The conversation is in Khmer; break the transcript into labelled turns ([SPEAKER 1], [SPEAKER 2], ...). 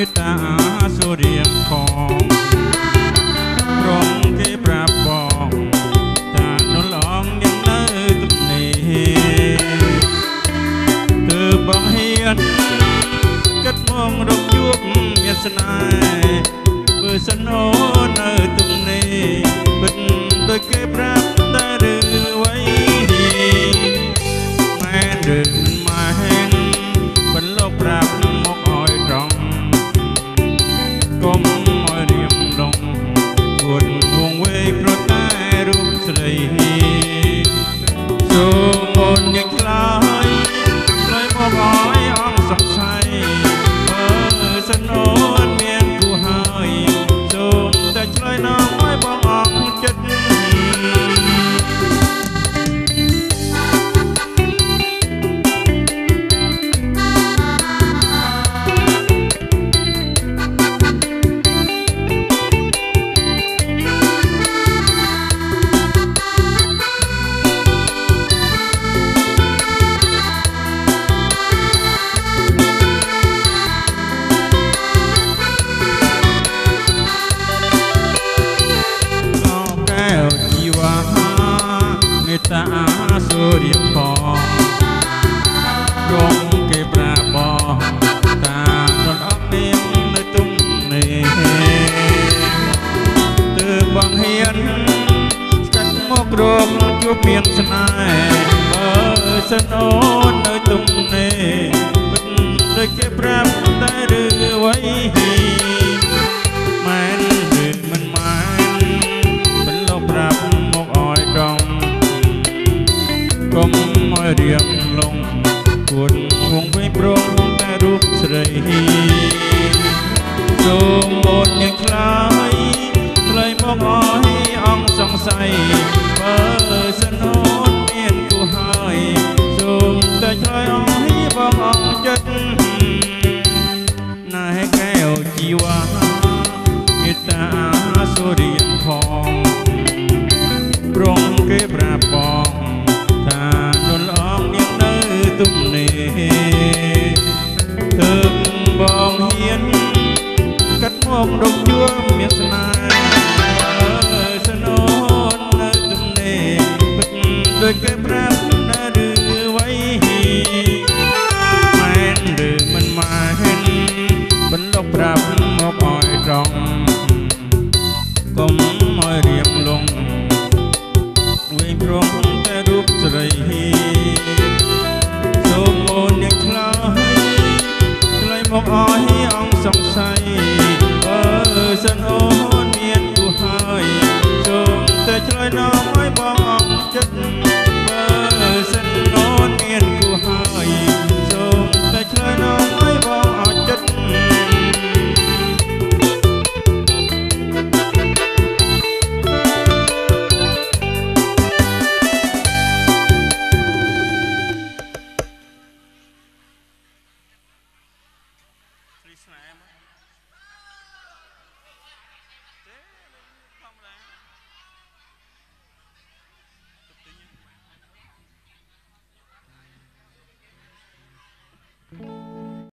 [SPEAKER 1] មេត្តាសូរៀងផងរងគេប្រាប់បងថានោះឡងយ៉ាងនៅទំនេរគឺបងហ៊ានគិតមករកជួបមានស្នេហ៍បើសិនអូននៅទំនេរពិតដូចគេប្រាប់តែឬអ្វីមែនឬមិនមែនមិនលោកប្រាប់មកឲ្យត្រង់កុំឲ្យរៀមលងគួតវងវែងប្រតែរូបស្រីសូមអូនយ៉ាងឆ្លើយមកឲ្យអង្គសង្ស័យបើសិនអូនមានគូហើយសូមតែឆ្លើយនាំឲ្យបងអង្គចិត្តមេត្តាសូរៀងផងរងគេប្រាប់បងតារត់អត់នាងនៅទំនេរទើបបងហ៊ានស្កាត់មករកជួបមានស្នេហ៍បើសិនអូននៅទំនេរពិតដូចគេប្រាប់តែឬអ្វីមែនឬមិនមែនមិនលោកប្រាប់មកឲ្យត្រង់កុំឲ្យរៀងលងគួនវងវែងប្រងតែរូបស្រីសូមអូនយ៉ាងឆ្លើយឆ្លើយមកឲ្យអង្គសង្ស័យបើសិនអូនមានគូហើយសូមតែឆ្លើយឲ្យបងអង្គចិត្តណែកែវជីវ៉ាមេត្តាសូរៀងផងប្រងគេប្រាប់បងថានួនឡងនាងនៅទំនេរទើបបងហ៊ានកាត់មករកជួបមានស្នេហ៍សិនអូននៅទំនេរពិតដូចគេប្រាប់តែឬអ្វីមែនឬមិនមែនបន្លប់ប្រាប់មកឲ្យត្រង់កុំឲ្យរៀងលងវែងប្រងតែរូបស្រីសូមអូនយ៉ាងឆ្លើយឆ្លើយមកឲ្យអង្គសង្ស័យបើសិនអូនមានគូហើយសូមតែឆ្លើយនាំឲ្យបងអង្គចិត្តបើសិនអូនមានគូហើយសូមតែឆ្លើយនាំឲ្យបងអង្គចិត្តស្នេហ៍មកទេធម្មតា